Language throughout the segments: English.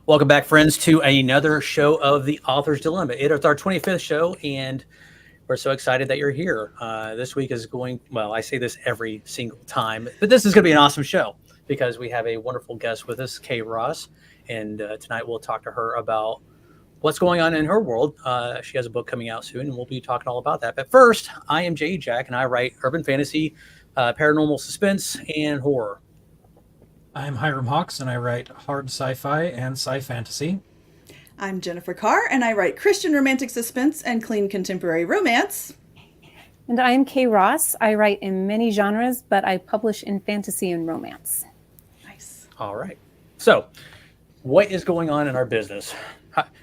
Welcome back, friends, to another show of The Author's Dilemma. It is our 25th show, and we're so excited that you're here. This week is going, well, I say this every single time, but this is going to be an awesome show because we have a wonderful guest with us, Kay Ross, and tonight we'll talk to her about what's going on in her world. She has a book coming out soon, and we'll be talking all about that. But first, I am Jay Jack, and I write urban fantasy, paranormal suspense, and horror. I'm Hyrum Hawks, and I write hard sci-fi and sci-fantasy. I'm Jennifer Carr, and I write Christian romantic suspense and clean contemporary romance. And I'm Kay Ross. I write in many genres, but I publish in fantasy and romance. Nice. All right. So, what is going on in our business?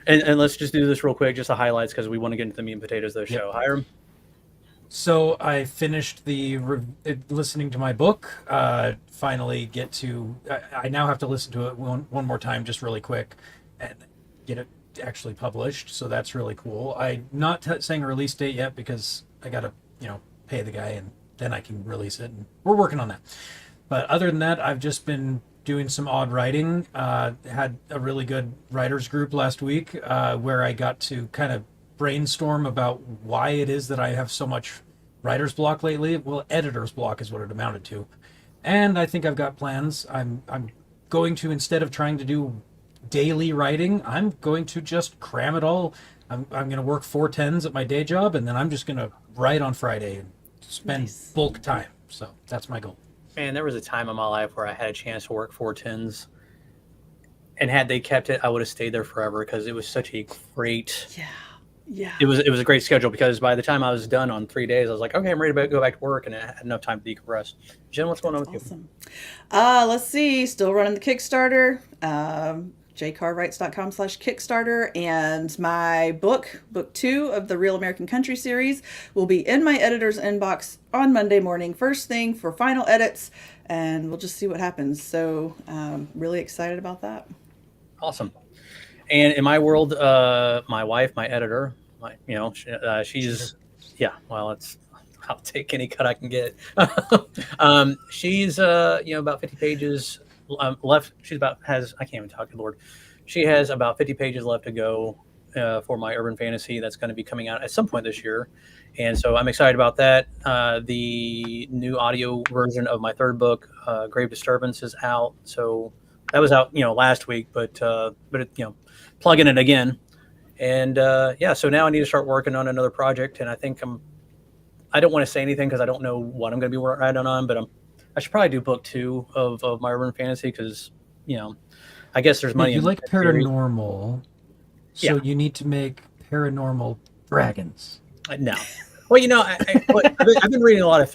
And let's just do this real quick, just the highlights, because we want to get into the meat and potatoes of the show. Hiram? So I finished listening to my book. Finally get to. I now have to listen to it one more time, just really quick, and get it actually published. So that's really cool. I'm not saying a release date yet because I gotta pay the guy and then I can release it. And we're working on that. But other than that, I've just been doing some odd writing. Had a really good writers group last week where I got to kind of brainstorm about why it is that I have so much writer's block lately. Well, editor's block is what it amounted to. And I think I've got plans. I'm going to, instead of trying to do daily writing, I'm going to just cram it all. I'm going to work 4 10s at my day job, and then I'm just going to write on Friday and spend bulk time. So that's my goal. Man, there was a time in my life where I had a chance to work 4 10s. And had they kept it, I would have stayed there forever because it was such a great... Yeah. It was a great schedule because by the time I was done on 3 days, I was like, okay, I'm ready to go back to work, and I had enough time to decompress. Jen, what's going on with you? Let's see. Still running the Kickstarter. jcarwrites.com/Kickstarter. And my book 2 of the Real American Country series, will be in my editor's inbox on Monday morning, first thing for final edits, and we'll just see what happens. So really excited about that. Awesome. And in my world, my wife, my editor, she's, I'll take any cut I can get. She's, about 50 pages left. I can't even talk, good Lord. She has about 50 pages left to go for my urban fantasy that's going to be coming out at some point this year. And so I'm excited about that. The new audio version of my third book, Grave Disturbance, is out. So that was out, last week, but plugging it again. And so now I need to start working on another project. And I think I don't want to say anything because I don't know what I'm going to be writing on, but I should probably do book 2 of my urban fantasy because, I guess there's money. You like paranormal, so you need to make paranormal dragons. No. Well, I've been reading a lot of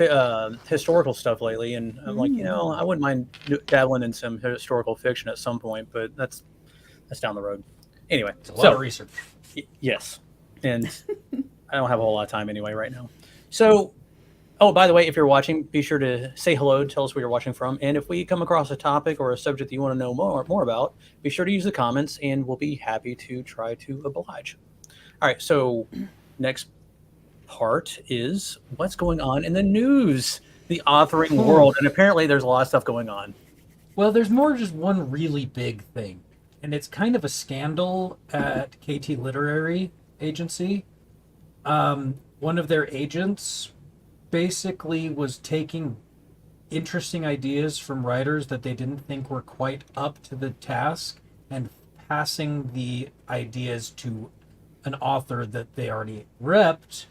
historical stuff lately, and I'm like, I wouldn't mind dabbling in some historical fiction at some point, but that's down the road. Anyway, it's a lot of research. Yes, and I don't have a whole lot of time anyway right now. So, by the way, if you're watching, be sure to say hello, tell us where you're watching from, and if we come across a topic or a subject that you want to know more about, be sure to use the comments, and we'll be happy to try to oblige. All right, so next part is what's going on in the news, the authoring world, and apparently there's a lot of stuff going on. Well, there's more just one really big thing, and it's kind of a scandal at KT Literary Agency. One of their agents basically was taking interesting ideas from writers that they didn't think were quite up to the task and passing the ideas to an author that they already repped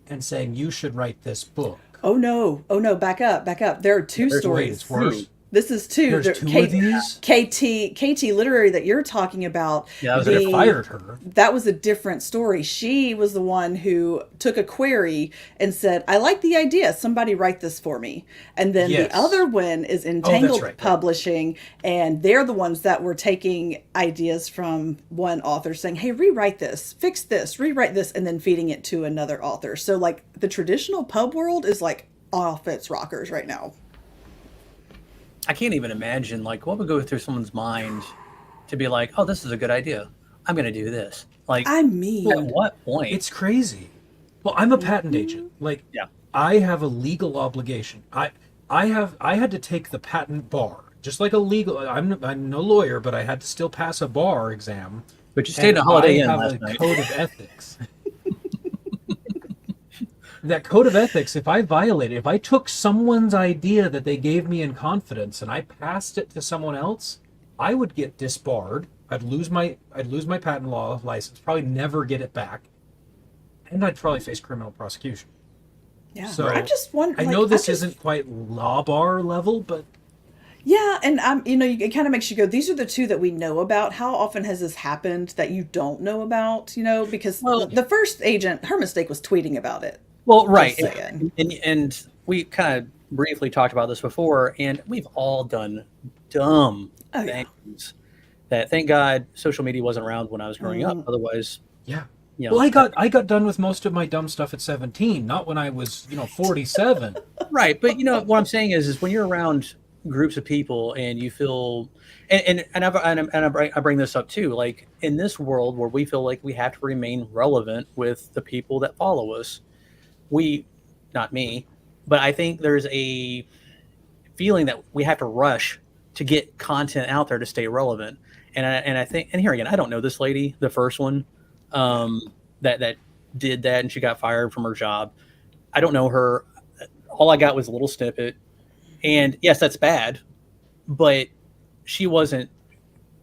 and saying, you should write this book. Oh no, back up. There are 2 stories. It's worse. This is 2. There's 2 of these? KT Literary that you're talking about. Yeah, they fired her. That was a different story. She was the one who took a query and said, I like the idea. Somebody write this for me. And then the other one is Entangled Publishing. And they're the ones that were taking ideas from one author saying, hey, rewrite this, fix this, rewrite this, and then feeding it to another author. So like the traditional pub world is like off its rockers right now. I can't even imagine what would go through someone's mind to be like, oh, this is a good idea. I'm going to do this. At what point? It's crazy. Well, I'm a patent agent. I have a legal obligation. I had to take the patent bar just like a legal. I'm no lawyer, but I had to still pass a bar exam. But you stayed in a Holiday Inn I last have a night. code of ethics. That code of ethics, if I violated, if I took someone's idea that they gave me in confidence and I passed it to someone else, I would get disbarred. I'd lose my patent law license, probably never get it back, and I'd probably face criminal prosecution. Yeah. So I'm just wondering. I know this isn't quite law bar level, but yeah, and it kind of makes you go, these are the two that we know about. How often has this happened that you don't know about? Because the first agent, her mistake was tweeting about it. Well, right. And we kind of briefly talked about this before, and we've all done dumb things that, thank God, social media wasn't around when I was growing up. Otherwise, yeah. Well, I got done with most of my dumb stuff at 17, not when I was, 47. Right. But, what I'm saying is when you're around groups of people and you feel, and I bring this up too, like in this world where we feel like we have to remain relevant with the people that follow us, not me, but I think there's a feeling that we have to rush to get content out there to stay relevant. And I think, and here again, I don't know this lady, the first one, that did that and she got fired from her job. I don't know her. All I got was a little snippet. And yes, that's bad, but she wasn't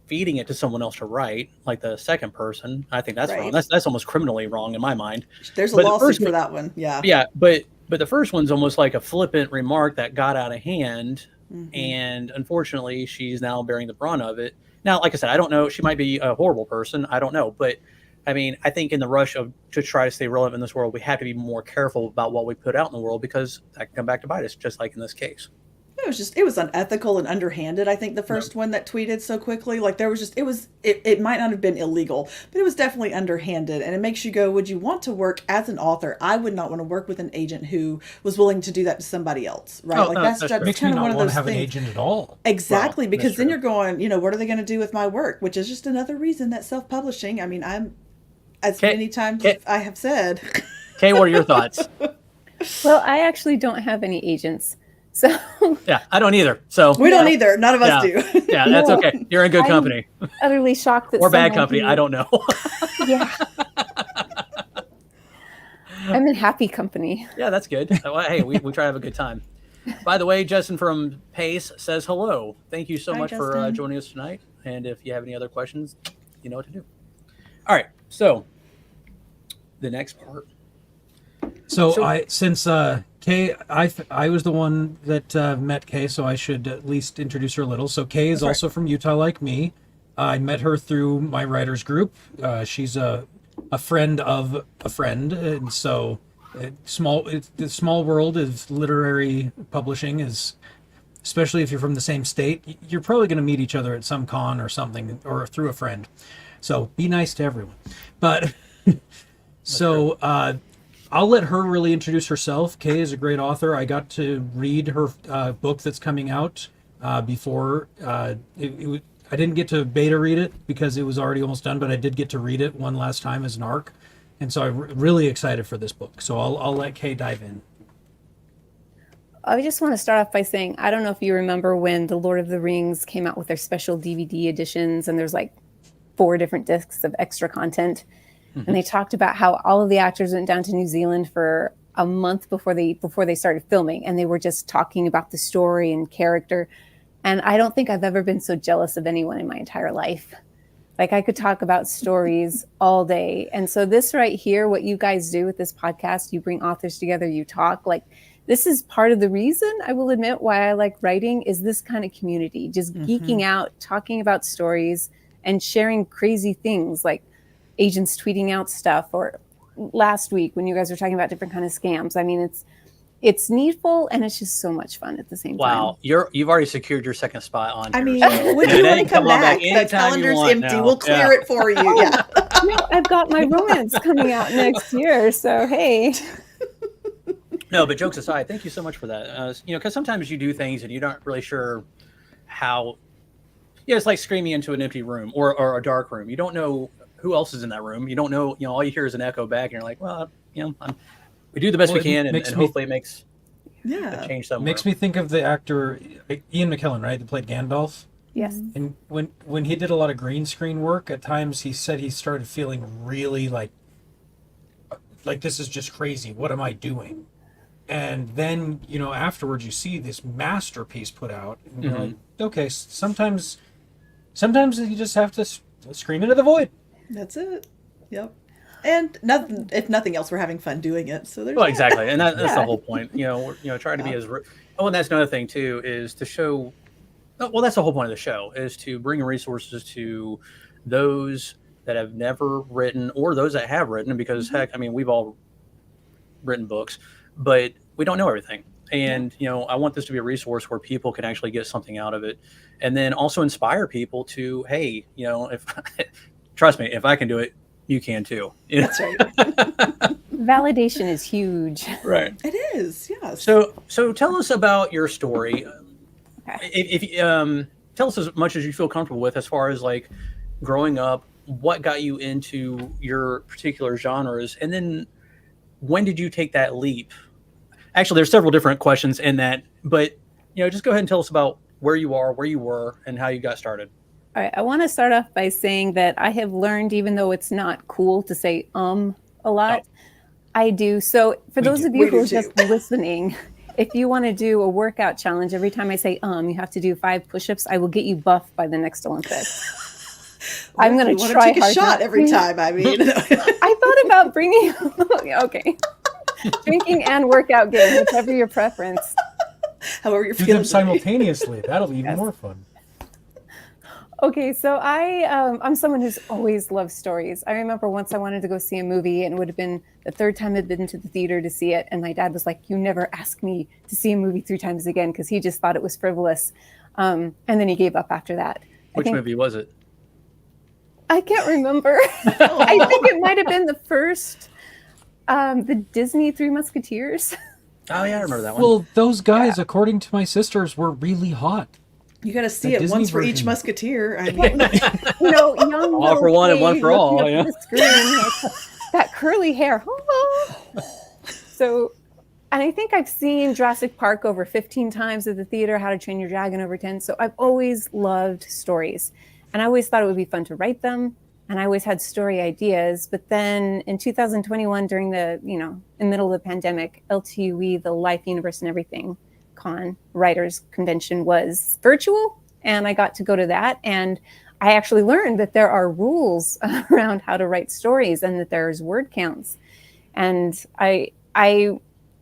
feeding it to someone else to write, like the second person. I think that's wrong. That's almost criminally wrong in my mind. There's a lawsuit for that one. Yeah. Yeah, but the first one's almost like a flippant remark that got out of hand, and unfortunately, she's now bearing the brunt of it. Now, like I said, I don't know. She might be a horrible person. I don't know, but I mean, I think in the rush to try to stay relevant in this world, we have to be more careful about what we put out in the world because that can come back to bite us, just like in this case. It was unethical and underhanded. I think the first one that tweeted so quickly, like it might not have been illegal, but it was definitely underhanded. And it makes you go, would you want to work as an author? I would not want to work with an agent who was willing to do that to somebody else. Right. That's kind of one of those things. Have an agent at all. Exactly. Because then you're going, what are they going to do with my work? Which is just another reason that self-publishing, I mean, many times I have said. Kay, what are your thoughts? Well, I actually don't have any agents. So yeah, I don't either. So we don't either. None of us do. Yeah, that's okay. You're in good company. I'm utterly shocked that or bad company. I don't know. Yeah. I'm in happy company. Yeah, that's good. Well, hey, we try to have a good time. By the way, Justin from Pace says hello. Thank you so much for joining us tonight. And if you have any other questions, you know what to do. All right. So the next part. So Kay, I was the one that met Kay, so I should at least introduce her a little. So Kay is also from Utah, like me. I met her through my writers group. She's a friend of a friend, and so the small world of literary publishing is, especially if you're from the same state, you're probably going to meet each other at some con or something, or through a friend. So be nice to everyone. But so. I'll let her really introduce herself. Kay is a great author. I got to read her book that's coming out before. I didn't get to beta read it because it was already almost done, but I did get to read it one last time as an ARC. And so I'm really excited for this book. So I'll let Kay dive in. I just want to start off by saying, I don't know if you remember when The Lord of the Rings came out with their special DVD editions, and there's like 4 different discs of extra content. And they talked about how all of the actors went down to New Zealand for a month before they started filming, and they were just talking about the story and character. And I don't think I've ever been so jealous of anyone in my entire life. Like, I could talk about stories all day. And so this right here, what you guys do with this podcast, you bring authors together, you talk, like, this is part of the reason, I will admit, why I like writing, is this kind of community, just geeking out, talking about stories and sharing crazy things like agents tweeting out stuff, or last week when you guys were talking about different kind of scams. I mean, it's needful, and it's just so much fun at the same time. Wow, you've already secured your second spot on. I mean, when you want to come back, the calendar's empty. We'll clear it for you. Yeah. No, I've got my romance coming out next year, so hey. No, but jokes aside, thank you so much for that. Because sometimes you do things and you're not really sure how. Yeah, it's like screaming into an empty room or a dark room. You don't know who else is in that room. You don't know, all you hear is an echo back, and you're like, well, we do the best we can, and hopefully it makes. Yeah. change somewhere. Makes me think of the actor Ian McKellen, right, that played Gandalf. Yes. And when he did a lot of green screen work, at times he said he started feeling really like this is just crazy. What am I doing? And then, afterwards you see this masterpiece put out, and you're like, okay, sometimes you just have to scream into the void. That's it. Yep. And if nothing else, we're having fun doing it. So there's exactly, and that's the whole point. Trying to be as. Oh, and that's another thing too, is to show. Well, that's the whole point of the show, is to bring resources to those that have never written, or those that have written, because heck, I mean, we've all written books, but we don't know everything. And, I want this to be a resource where people can actually get something out of it, and then also inspire people to, hey, if trust me, if I can do it, you can too. That's right. Validation is huge. Right. It is. Yes. So tell us about your story. Okay. If tell us as much as you feel comfortable with, as far as like growing up, what got you into your particular genres, and then when did you take that leap? Actually, there's several different questions in that, but just go ahead and tell us about where you are, where you were, and how you got started. All right. I want to start off by saying that I have learned, even though it's not cool to say a lot, I do. So for those of you who are just listening, if you want to do a workout challenge, every time I say you have to do 5 push-ups, I will get you buff by the next Olympics. I'm going to try take a shot every time. I mean, I thought about bringing okay, drinking and workout game, whichever your preference. However you're do feeling them simultaneously. That'll be even more fun. Okay, so I'm someone who's always loved stories. I remember once I wanted to go see a movie, and it would have been the 3rd time I'd been to the theater to see it, and my dad was like, "You never ask me to see a movie 3 times again," because he just thought it was frivolous. And then he gave up after that. Which movie was it? I can't remember. I think it might have been the first, the Disney Three Musketeers. Oh yeah, I remember that one. Well, those guys, according to my sisters, were really hot. You got to see it once for each musketeer. I mean, young all for one and one for all. Yeah. The screen, that curly hair. So, and I think I've seen Jurassic Park over 15 times at the theater. How to Train Your Dragon over 10. So I've always loved stories, and I always thought it would be fun to write them. And I always had story ideas. But then in 2021, during the in the middle of the pandemic, LTUE, the Life, Universe, and Everything writers convention was virtual, and I got to go to that, and I actually learned that there are rules around how to write stories, and that there's word counts. And I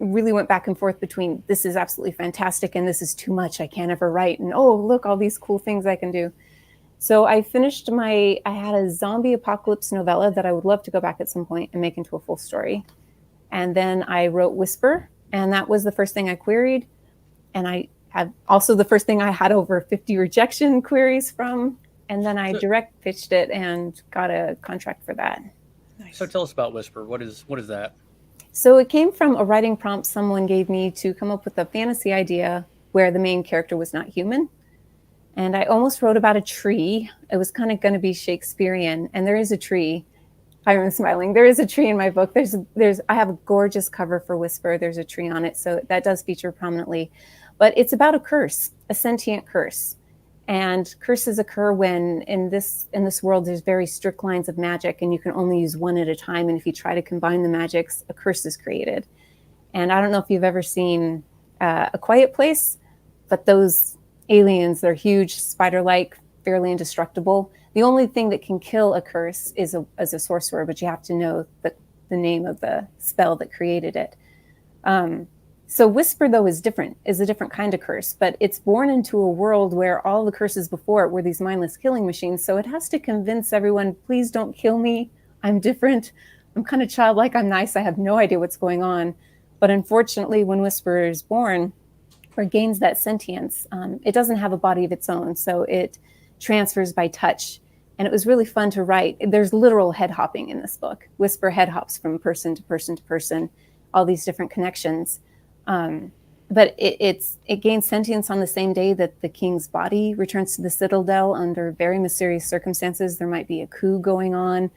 really went back and forth between this is absolutely fantastic and this is too much, I can't ever write, and oh look, all these cool things I can do. So I had a zombie apocalypse novella that I would love to go back at some point and make into a full story. And then I wrote Whisper, and that was the first thing I queried. And I had also the first thing I had over 50 rejection queries from. And then I direct pitched it and got a contract for that. Nice. So tell us about Whisper. What is that? So it came from a writing prompt someone gave me to come up with a fantasy idea where the main character was not human. And I almost wrote about a tree. It was kind of going to be Shakespearean. And there is a tree. I'm smiling. There is a tree in my book. I have a gorgeous cover for Whisper. There's a tree on it. So that does feature prominently. But it's about a curse, a sentient curse. And curses occur when in this world, there's very strict lines of magic, and you can only use one at a time. And if you try to combine the magics, a curse is created. And I don't know if you've ever seen A Quiet Place, but those aliens, they're huge, spider-like, fairly indestructible. The only thing that can kill a curse is a sorcerer, but you have to know the name of the spell that created it. So Whisper, though, is a different kind of curse, but it's born into a world where all the curses before it were these mindless killing machines. So it has to convince everyone, please don't kill me. I'm different. I'm kind of childlike. I'm nice. I have no idea what's going on. But unfortunately, when Whisper is born or gains that sentience, it doesn't have a body of its own. So it transfers by touch. And it was really fun to write. There's literal head hopping in this book. Whisper head hops from person to person to person, all these different connections. But it gains sentience on the same day that the king's body returns to the citadel under very mysterious circumstances. There might be a coup going on,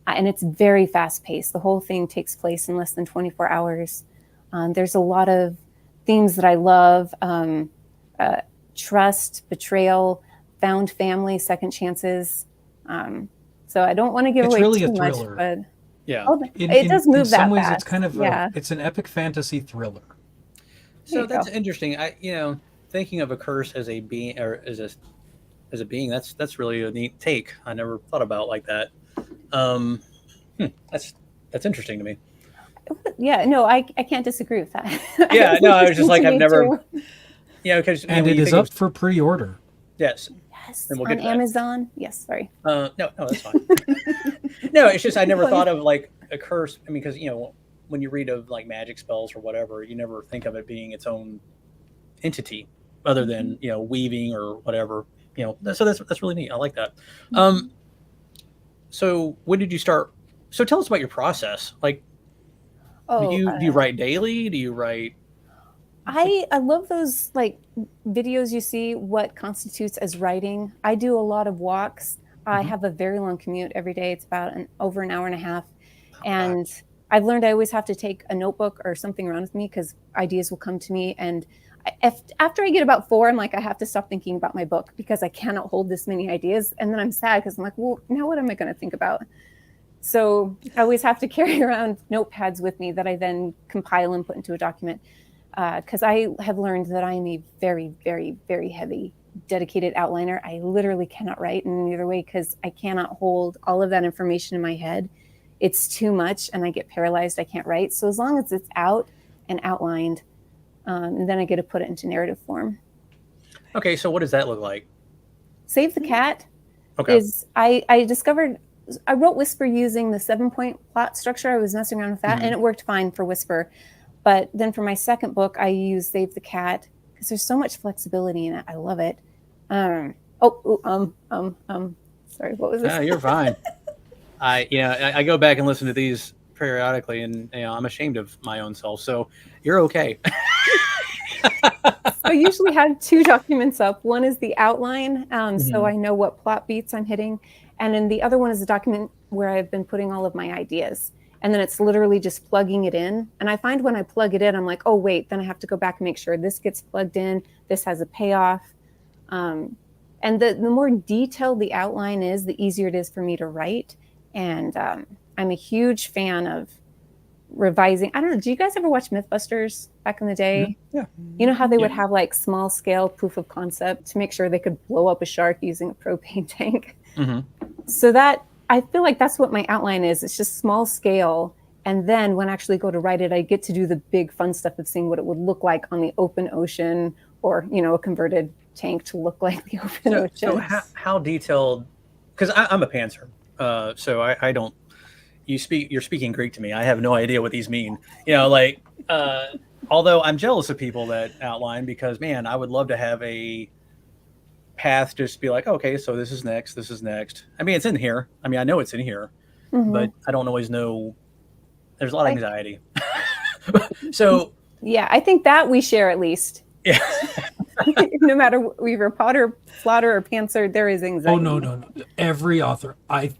and it's very fast paced. The whole thing takes place in less than 24 hours. There's a lot of themes that I love: trust, betrayal, found family, second chances. So I don't want to give away really too a much, thriller. but Yeah. it does move in some that ways, fast. it's kind of yeah. it's an epic fantasy thriller. So that's interesting. Thinking of a curse as a being or as a being, that's really a neat take. I never thought about like that. Um, that's interesting to me. Yeah, no, I can't disagree with that. Yeah, no, I was just like, I've never, too. because And when it you is think up for pre-order. yes, Yes, and we'll on get to that. Amazon. Yes, sorry. No, that's fine. No, it's just I never thought of like a curse. I mean, because when you read of like magic spells or whatever, you never think of it being its own entity, other than weaving or whatever. So that's really neat. I like that. So when did you start? So tell us about your process. Like, do you write daily? Do you write? I love those like videos you see what constitutes as writing. I do a lot of walks. I have a very long commute every day. It's about over an hour and a half. And I've learned I always have to take a notebook or something around with me because ideas will come to me. And after I get about 4, I'm like, I have to stop thinking about my book because I cannot hold this many ideas. And then I'm sad because I'm like, well, now what am I going to think about? So I always have to carry around notepads with me that I then compile and put into a document. Because I have learned that I am a very, very, very heavy, dedicated outliner. I literally cannot write in either way because I cannot hold all of that information in my head. It's too much and I get paralyzed. I can't write. So as long as it's out and outlined, and then I get to put it into narrative form. Okay, so what does that look like? Save the Cat is, I discovered, I wrote Whisper using the 7-point plot structure. I was messing around with that and it worked fine for Whisper. But then for my second book, I use Save the Cat because there's so much flexibility in it. I love it. Sorry, what was this? You're fine. I go back and listen to these periodically, and I'm ashamed of my own self. So you're okay. I usually have 2 documents up. One is the outline, so I know what plot beats I'm hitting, and then the other one is a document where I've been putting all of my ideas. And then it's literally just plugging it in. And I find when I plug it in, I'm like, oh, wait, then I have to go back and make sure this gets plugged in. This has a payoff. And the more detailed the outline is, the easier it is for me to write. And I'm a huge fan of revising. I don't know. Do you guys ever watch Mythbusters back in the day? Yeah. You know how they would have like small scale proof of concept to make sure they could blow up a shark using a propane tank? So that, I feel like that's what my outline is. It's just small scale. And then when I actually go to write it, I get to do the big fun stuff of seeing what it would look like on the open ocean or, a converted tank to look like the open ocean. So how detailed, because I'm a pantser. So I don't, you're speaking Greek to me. I have no idea what these mean. Although I'm jealous of people that outline because, man, I would love to have a path, just be like, okay, so this is next. I mean, it's in here. I mean, I know it's in here, but I don't always know. There's a lot of anxiety. So yeah, I think that we share at least. Yeah. No matter we're plotter or pantser, there is anxiety. Oh no. Every author, I've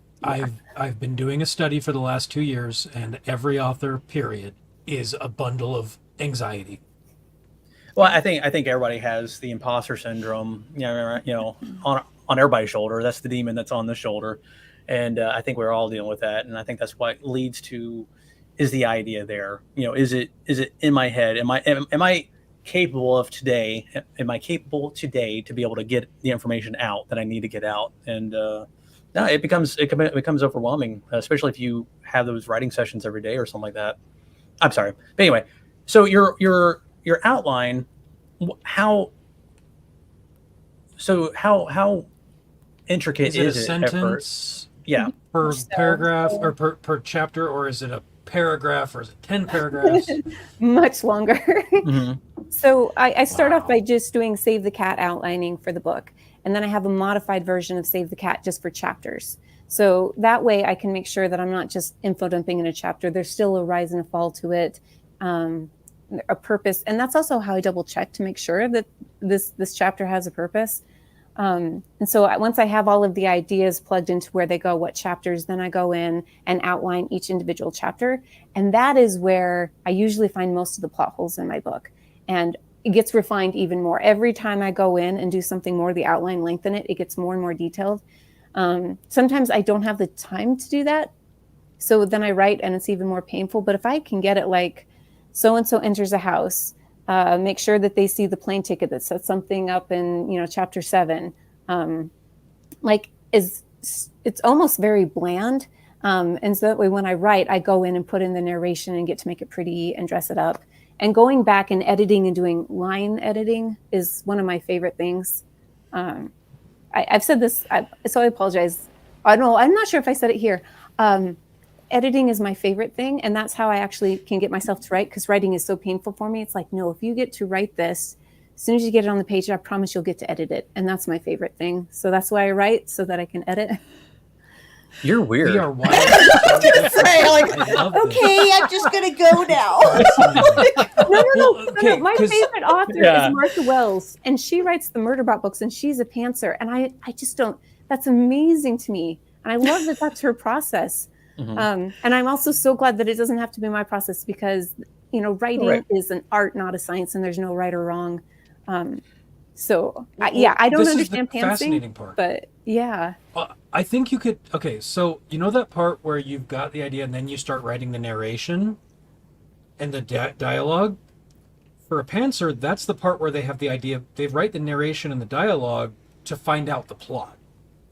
been doing a study for the last 2 years, and every author, period, is a bundle of anxiety. Well, I think everybody has the imposter syndrome, on everybody's shoulder. That's the demon that's on the shoulder, and I think we're all dealing with that. And I think that's what leads to, is the idea there? Is it in my head? Am I capable of today? Am I capable today to be able to get the information out that I need to get out? And no, it becomes overwhelming, especially if you have those writing sessions every day or something like that. I'm sorry, but anyway, so your outline, how intricate is it? Is a it sentence? Yeah. Per paragraph or per chapter, or is it a paragraph, or is it 10 paragraphs? Much longer. So I start off by just doing Save the Cat outlining for the book. And then I have a modified version of Save the Cat just for chapters. So that way I can make sure that I'm not just info dumping in a chapter. There's still a rise and a fall to it, a purpose. And that's also how I double check to make sure that this chapter has a purpose. And so once I have all of the ideas plugged into where they go, what chapters, then I go in and outline each individual chapter. And that is where I usually find most of the plot holes in my book. and it gets refined even more. Every time I go in and do something more, the outline lengthen it, it gets more and more detailed. Sometimes I don't have the time to do that. So then I write and it's even more painful. But if I can get it like so-and-so enters a house, make sure that they see the plane ticket that sets something up in, chapter 7. It's almost very bland. And so that way when I write, I go in and put in the narration and get to make it pretty and dress it up. And going back and editing and doing line editing is one of my favorite things. I've said this, so I apologize. I'm not sure if I said it here. Editing is my favorite thing, and that's how I actually can get myself to write, because writing is so painful for me. It's like, no, if you get to write this, as soon as you get it on the page, I promise you'll get to edit it. And that's my favorite thing. So that's why I write, so that I can edit. You're weird. We are wild. Okay, I'm just going to go now. No. My favorite author is Martha Wells, and she writes the Murderbot books, and she's a pantser. And I just don't, that's amazing to me. And I love that that's her process. Mm-hmm. And I'm also so glad that it doesn't have to be my process, because, writing is an art, not a science, and there's no right or wrong. I don't understand pantsing, fascinating part. But yeah. I think you could, so that part where you've got the idea and then you start writing the narration and the dialogue? For a pantser, that's the part where they have the idea, they write the narration and the dialogue to find out the plot.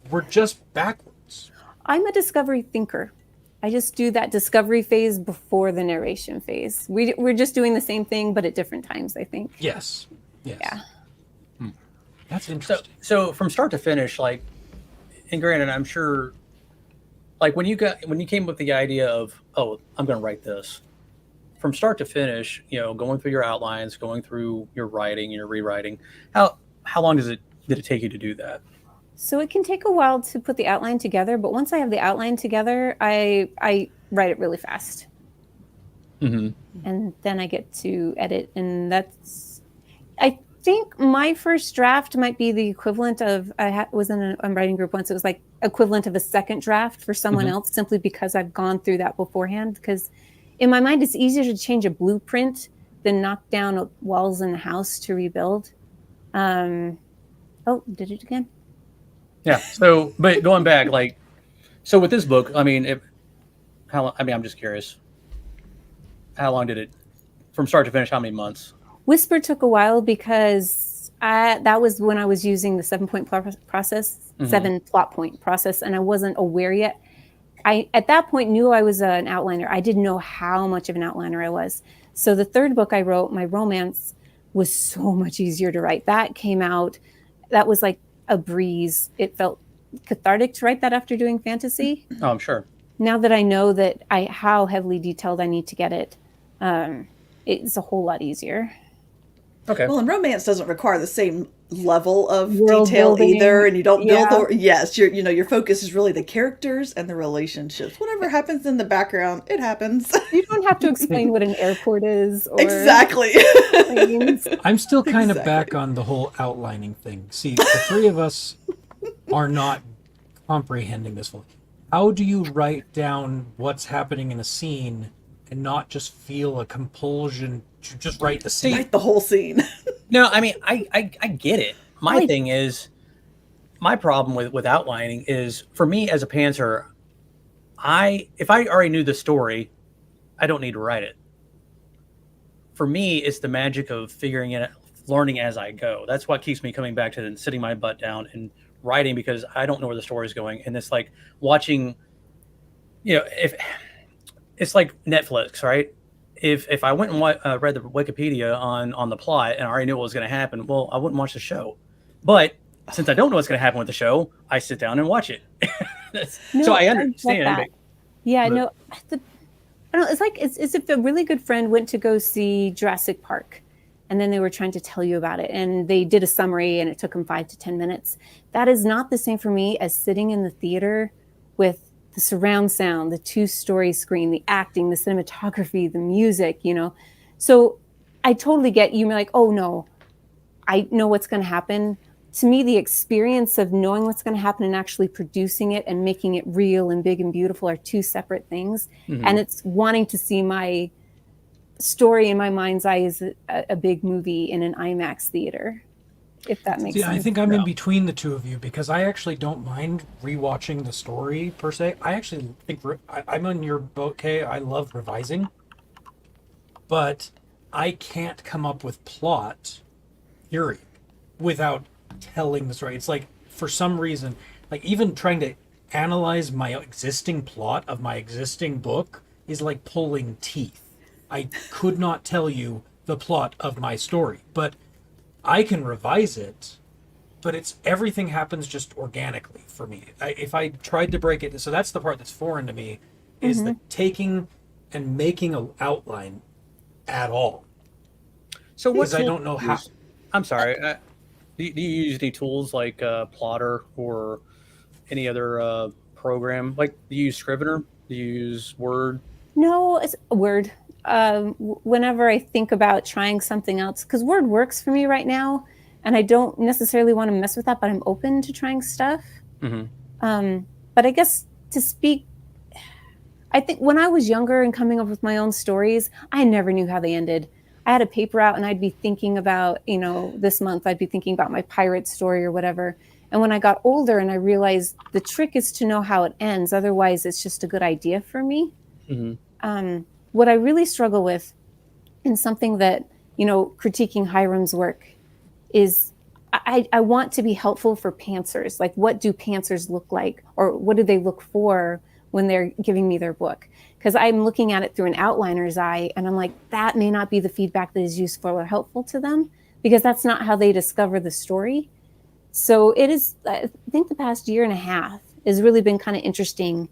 We're just backwards. I'm a discovery thinker. I just do that discovery phase before the narration phase. We're just doing the same thing, but at different times, I think. Yes. Yeah. That's interesting. So from start to finish, and granted, I'm sure, when you came up with the idea of, I'm going to write this, from start to finish, going through your outlines, going through your writing, your rewriting, how long did it take you to do that? So it can take a while to put the outline together, but once I have the outline together, I write it really fast. Mm-hmm. And then I get to edit, and I think my first draft might be the equivalent of, was in a writing group once, it was like equivalent of a second draft for someone else, simply because I've gone through that beforehand. Because in my mind, it's easier to change a blueprint than knock down walls in a house to rebuild. Did it again? Yeah. So, but going back, so with this book, I'm just curious. How long did it, from start to finish, how many months? Whisper took a while, because that was when I was using the 7-point process, 7 plot point process, and I wasn't aware yet. I, at that point, knew I was an outliner. I didn't know how much of an outliner I was. So the third book I wrote, my romance, was so much easier to write. That came out, that was like a breeze. It felt cathartic to write that after doing fantasy. Oh, I'm sure. Now that I know that how heavily detailed I need to get it, it's a whole lot easier. Okay. Well, and romance doesn't require the same level of detail either, and you don't build your focus is really the characters and the relationships. Whatever happens in the background, it happens. You don't have to explain what an airport is or exactly. I'm still kind of back on the whole outlining thing. See, the three of us are not comprehending this fully. How do you write down what's happening in a scene and not just feel a compulsion to just write the scene? Write the whole scene. No, I get it. My thing is, my problem with outlining is, for me as a pantser, if I already knew the story, I don't need to write it. For me, it's the magic of figuring it, learning as I go. That's what keeps me coming back to then sitting my butt down and writing, because I don't know where the story is going. And it's like watching, if it's like Netflix, right? If I went and read the Wikipedia on the plot and I already knew what was going to happen, well, I wouldn't watch the show. But since I don't know what's going to happen with the show, I sit down and watch it. So I understand. I don't know. It's like it's if a really good friend went to go see Jurassic Park, and then they were trying to tell you about it, and they did a summary, and it took them 5 to 10 minutes. That is not the same for me as sitting in the theater with the surround sound, the 2-story screen, the acting, the cinematography, the music, So I totally get you. You're like, oh no, I know what's going to happen. To me, the experience of knowing what's going to happen and actually producing it and making it real and big and beautiful are two separate things. Mm-hmm. And it's wanting to see my story in my mind's eye is a big movie in an IMAX theater, if that makes sense. I think I'm in between the two of you because I actually don't mind rewatching the story per se. I actually think I'm on your boat, Kay. I love revising, but I can't come up with plot, period, without telling the story. It's like, for some reason, like even trying to analyze my existing plot of my existing book is like pulling teeth. I could not tell you the plot of my story, but I can revise it, but it's everything happens just organically for me. If I tried to break it, so that's the part that's foreign to me, is the taking and making an outline at all. So what? Because I don't know how. I'm sorry. Do you use any tools like Plotter or any other program? Like, do you use Scrivener? Do you use Word? No, it's Word. Whenever I think about trying something else, because Word works for me right now, and I don't necessarily want to mess with that, but I'm open to trying stuff. But I guess to speak, I think when I was younger and coming up with my own stories, I never knew how they ended. I had a paper out and I'd be thinking about, this month I'd be thinking about my pirate story or whatever. And when I got older and I realized the trick is to know how it ends, otherwise it's just a good idea for me. What I really struggle with, and something that, critiquing Hyrum's work, is I want to be helpful for pantsers. Like, what do pantsers look like? Or what do they look for when they're giving me their book? Because I'm looking at it through an outliner's eye, and I'm like, that may not be the feedback that is useful or helpful to them, because that's not how they discover the story. So it is, I think the past year and a half has really been kind of interesting,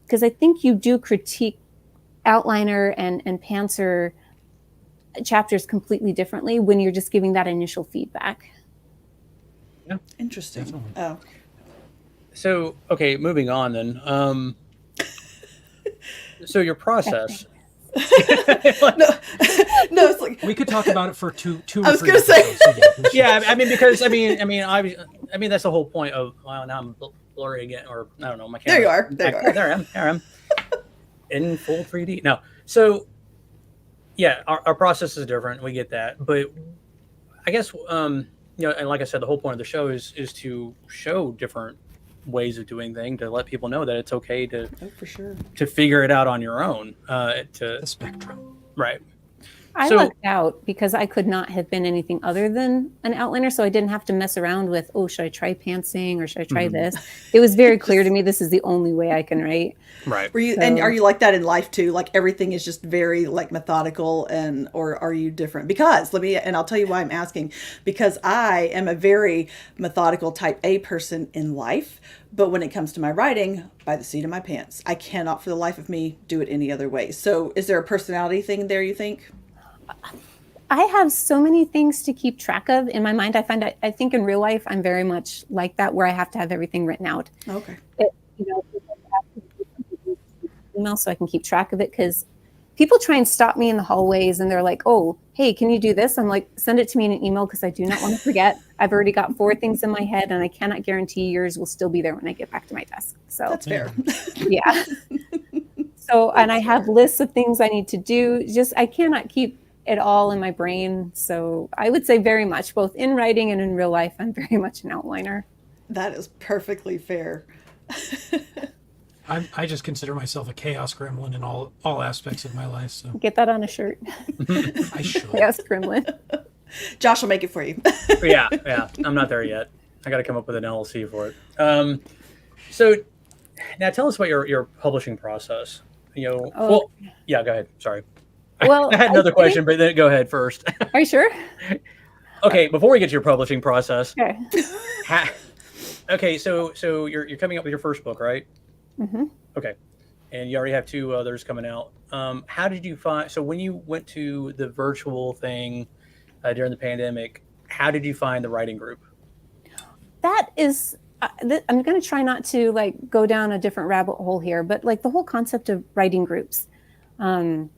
because I think you do critique outliner and pantser chapters completely differently when you're just giving that initial feedback. Yeah, interesting. Definitely. Oh, so okay, moving on then. So your process. no, it's like we could talk about it for two. I was gonna say, yeah. I mean, because I mean, that's the whole point of. Well, now I'm blurry again, or I don't know. My camera. There you are. There I am. In full 3D. No. So, yeah, our process is different. We get that, but I guess and like I said, the whole point of the show is to show different ways of doing things, to let people know that it's okay to for sure to figure it out on your own. To the spectrum, right? I lucked out because I could not have been anything other than an outliner, so I didn't have to mess around with, should I try pantsing or should I try this? It was very clear to me this is the only way I can write. Right. And are you like that in life too? Like everything is just very like methodical, or are you different? Because I'll tell you why I'm asking. Because I am a very methodical type A person in life, but when it comes to my writing, by the seat of my pants, I cannot for the life of me do it any other way. So is there a personality thing there, you think? I have so many things to keep track of in my mind. I think in real life, I'm very much like that, where I have to have everything written out. Okay. Email so I can keep track of it, because people try and stop me in the hallways and they're like, oh, hey, can you do this? I'm like, send it to me in an email because I do not want to forget. I've already got 4 things in my head and I cannot guarantee yours will still be there when I get back to my desk. So that's fair. Yeah. So, and I have lists of things I need to do. I cannot keep it all in my brain. So I would say very much, both in writing and in real life, I'm very much an outliner. That is perfectly fair. I just consider myself a chaos gremlin in all aspects of my life. So get that on a shirt. I should. Chaos gremlin. Josh will make it for you. yeah. I'm not there yet. I got to come up with an LLC for it. So now tell us about your publishing process. Well, yeah, go ahead. Sorry. Well, I had another question, but then go ahead first. Are you sure? Okay, before we get to your publishing process. Okay. Okay, so you're coming up with your first book, right? Mm-hmm. Okay, and you already have 2 others coming out. How did you find? So when you went to the virtual thing during the pandemic, how did you find the writing group? That is, I'm going to try not to go down a different rabbit hole here, but the whole concept of writing groups, because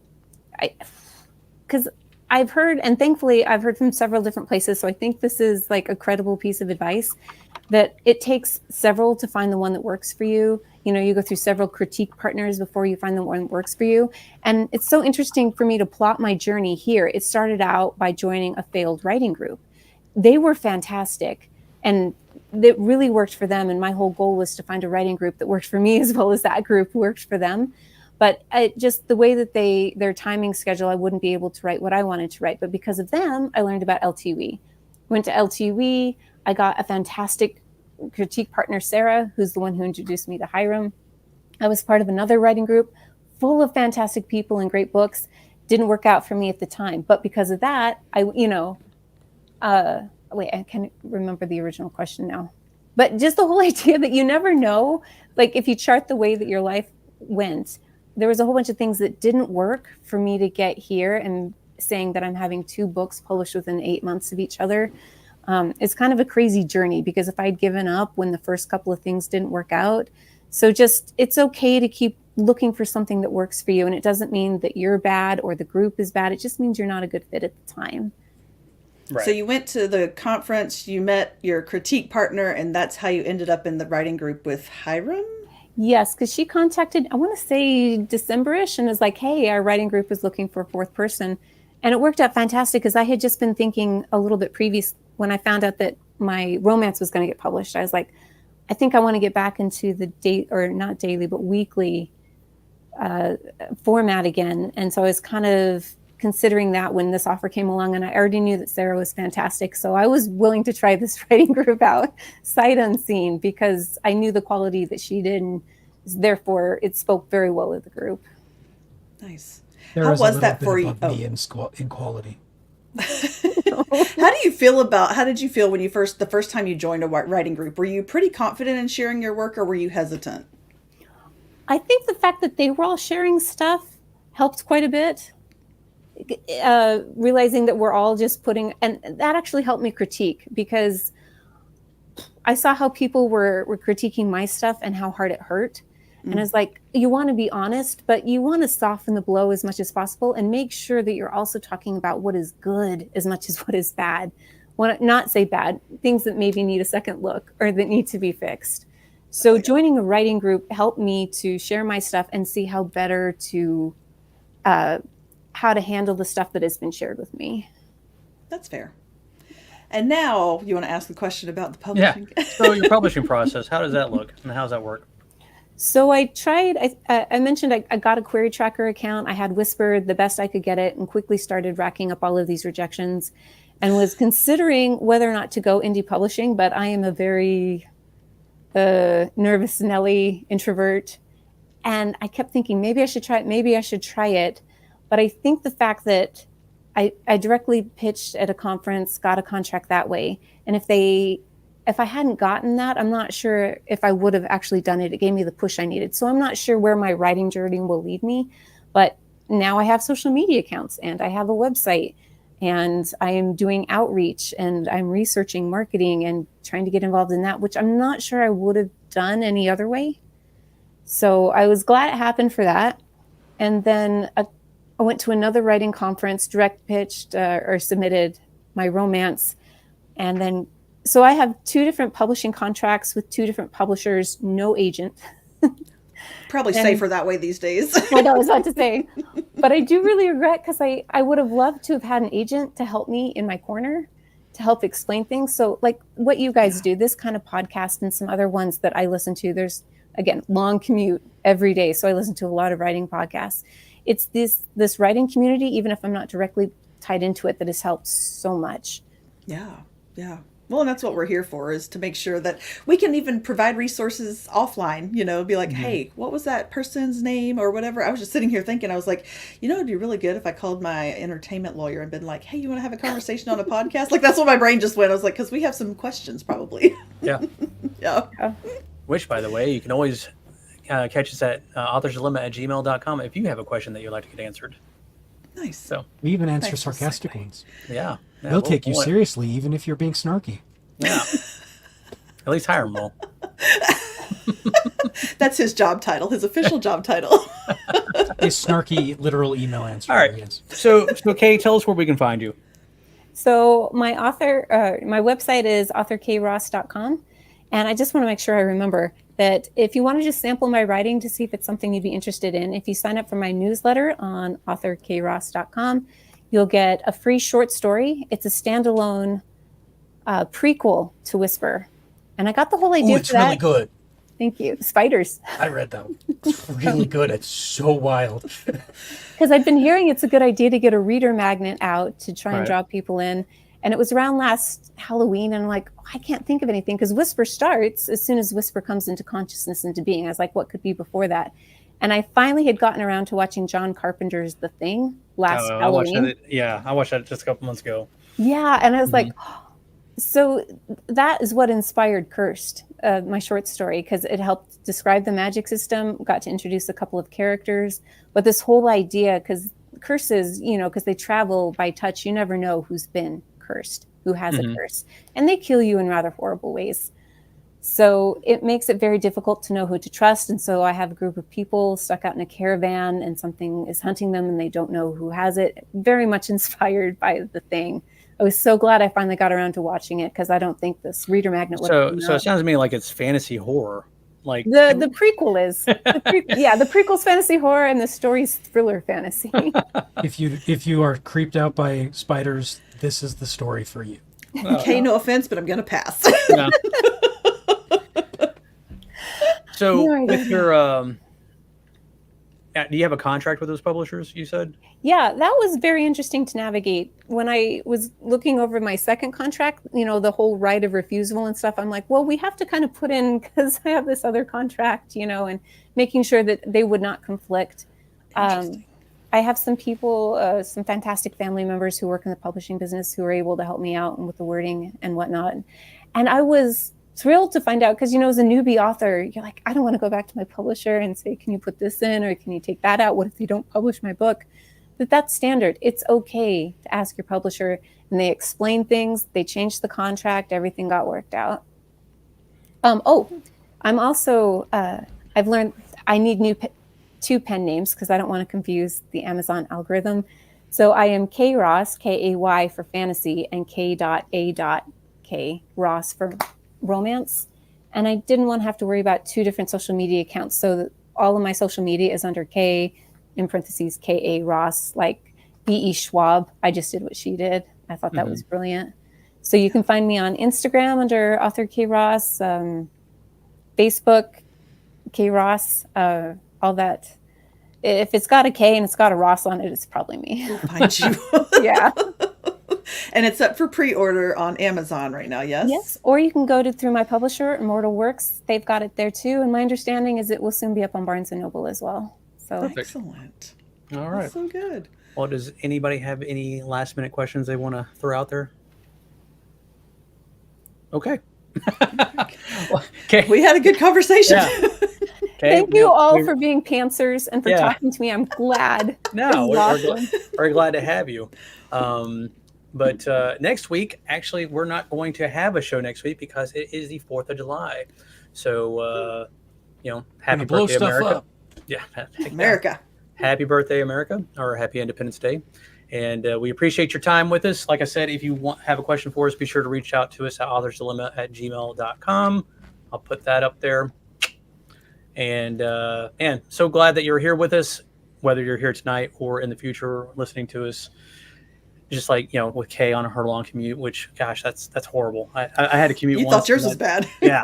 I've heard, and thankfully I've heard from several different places, so I think this is like a credible piece of advice, that it takes several to find the one that works for you. You know, you go through several critique partners before you find the one that works for you. And it's so interesting for me to plot my journey here. It started out by joining a failed writing group. They were fantastic, and it really worked for them. And my whole goal was to find a writing group that worked for me as well as that group worked for them. But just the way that their timing schedule, I wouldn't be able to write what I wanted to write. But because of them, I learned about LTW. Went to LTW. I got a fantastic critique partner, Sarah, who's the one who introduced me to Hyrum. I was part of another writing group full of fantastic people and great books. Didn't work out for me at the time. But because of that, I can't remember the original question now. But just the whole idea that you never know, like if you chart the way that your life went, there was a whole bunch of things that didn't work for me to get here, and saying that I'm having 2 books published within 8 months of each other. It's kind of a crazy journey, because if I'd given up when the first couple of things didn't work out, so just, it's okay to keep looking for something that works for you. And it doesn't mean that you're bad or the group is bad. It just means you're not a good fit at the time. Right. So you went to the conference, you met your critique partner, and that's how you ended up in the writing group with Hyrum? Yes, because she contacted, I want to say December-ish, and is like, hey, our writing group is looking for a 4th person. And it worked out fantastic, because I had just been thinking a little bit previous when I found out that my romance was going to get published. I was like, I think I want to get back into the not daily, but weekly format again. And so I was kind of considering that when this offer came along, and I already knew that Sarah was fantastic. So I was willing to try this writing group out sight unseen, because I knew the quality that she did, and therefore it spoke very well of the group. Nice. How was that for you? Me in quality. How did you feel when the first time you joined a writing group? Were you pretty confident in sharing your work, or were you hesitant? I think the fact that they were all sharing stuff helped quite a bit. Realizing that we're all just and that actually helped me critique, because I saw how people were critiquing my stuff and how hard it hurt. And it's like, you want to be honest, but you want to soften the blow as much as possible, and make sure that you're also talking about what is good as much as what is bad. Want to not say bad, things that maybe need a second look or that need to be fixed. So joining a writing group helped me to share my stuff and see how better to, how to handle the stuff that has been shared with me. That's fair. And now you want to ask the question about the publishing. Yeah. So your publishing process, how does that look, and how does that work? So I tried, I mentioned I got a query tracker account. I had whispered the best I could get it, and quickly started racking up all of these rejections, and was considering whether or not to go indie publishing. But I am a very nervous Nelly introvert. And I kept thinking, maybe I should try it. But I think the fact that I directly pitched at a conference, got a contract that way. And if I hadn't gotten that, I'm not sure if I would have actually done it. It gave me the push I needed. So I'm not sure where my writing journey will lead me. But now I have social media accounts, and I have a website, and I am doing outreach, and I'm researching marketing and trying to get involved in that, which I'm not sure I would have done any other way. So I was glad it happened for that. And then I went to another writing conference, direct pitched or submitted my romance. And then, so I have 2 different publishing contracts with 2 different publishers, no agent. Probably safer that way these days. I know, I was about to say. But I do really regret, because I would have loved to have had an agent to help me in my corner, to help explain things. So like what you guys do, this kind of podcast and some other ones that I listen to, there's, again, long commute every day. So I listen to a lot of writing podcasts. It's this writing community, even if I'm not directly tied into it, that has helped so much. Yeah. Well, and that's what we're here for, is to make sure that we can even provide resources offline, be like, hey, what was that person's name or whatever? I was just sitting here thinking, I was like, it'd be really good if I called my entertainment lawyer and been like, hey, you want to have a conversation on a podcast? Like, that's what my brain just went. I was like, because we have some questions probably. Yeah. Yeah. Which, by the way, you can always catch us at authorsdilemma@gmail.com if you have a question that you'd like to get answered. Nice. So we even answer sarcastic ones. Yeah. They'll take you seriously, even if you're being snarky. Yeah. At least Hyrum will. That's his job title, his official job title. snarky literal email answer. All right. Yes. So Kay, tell us where we can find you. So my website is authorkross.com. And I just want to make sure I remember that if you want to just sample my writing to see if it's something you'd be interested in, if you sign up for my newsletter on authorkross.com, you'll get a free short story. It's a standalone prequel to Whisper. And I got the whole idea it's for that. Really good. Thank you. Spiders. I read that. It's really good. It's so wild. Because I've been hearing it's a good idea to get a reader magnet out to try and draw people in. And it was around last Halloween, and I'm like, I can't think of anything, because Whisper starts as soon as Whisper comes into consciousness, into being. I was like, what could be before that? And I finally had gotten around to watching John Carpenter's The Thing last Halloween. I watched that just a couple months ago. Yeah, and I was like, so that is what inspired Cursed, my short story, because it helped describe the magic system, got to introduce a couple of characters. But this whole idea, because curses, because they travel by touch, you never know who's been cursed, who has a curse, and they kill you in rather horrible ways. So it makes it very difficult to know who to trust. And so I have a group of people stuck out in a caravan, and something is hunting them and they don't know who has it. Very much inspired by The Thing. I was so glad I finally got around to watching it, because I don't think this reader magnet would. So it sounds to me like it's fantasy horror. Like the prequel is. The prequel's fantasy horror, and the story's thriller fantasy. If you are creeped out by spiders, this is the story for you. Okay, no offense, but I'm gonna pass. Yeah. So with your do you have a contract with those publishers, you said? Yeah, that was very interesting to navigate. When I was looking over my second contract, the whole right of refusal and stuff, I'm like, well, we have to kind of put in, because I have this other contract, and making sure that they would not conflict. I have some people, some fantastic family members who work in the publishing business who are able to help me out with the wording and whatnot. And I was thrilled to find out, because, as a newbie author, you're like, I don't want to go back to my publisher and say, can you put this in, or can you take that out? What if they don't publish my book? But that's standard. It's okay to ask your publisher, and they explain things. They changed the contract. Everything got worked out. I'm also, I've learned I need two pen names, because I don't want to confuse the Amazon algorithm. So I am K Ross, K-A-Y for fantasy, and K.A.K, Ross for romance. And I didn't want to have to worry about two different social media accounts. So all of my social media is under K, in parentheses, K.A. Ross, like B.E. Schwab. I just did what she did. I thought that was brilliant. So you can find me on Instagram under author K Ross, Facebook, K Ross, all that. If it's got a K and it's got a Ross on it, it's probably me. We'll find you. Yeah. And it's up for pre-order on Amazon right now, yes? Yes, or you can go through my publisher, Immortal Works. They've got it there too. And my understanding is it will soon be up on Barnes & Noble as well. So Excellent. All right. That's so good. Well, does anybody have any last-minute questions they want to throw out there? Okay. Okay. We had a good conversation. Yeah. Okay. Thank you all for being pantsers and for talking to me. I'm glad. No, we're glad to have you. But next week, actually, we're not going to have a show next week, because it is the 4th of July. So, happy birthday, America. Up. Yeah. America. Happy birthday, America, or happy Independence Day. And we appreciate your time with us. Like I said, if you have a question for us, be sure to reach out to us at authorsdilemma@gmail.com. I'll put that up there. And so glad that you're here with us, whether you're here tonight or in the future listening to us. Just like, with Kay on her long commute, which, gosh, that's horrible. I had to commute once. You thought yours was bad. Yeah.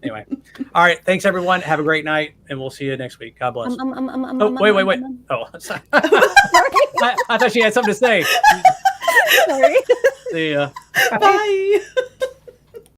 Anyway. All right. Thanks, everyone. Have a great night, and we'll see you next week. God bless. Wait. Oh, sorry. I thought she had something to say. Sorry. See ya. Bye.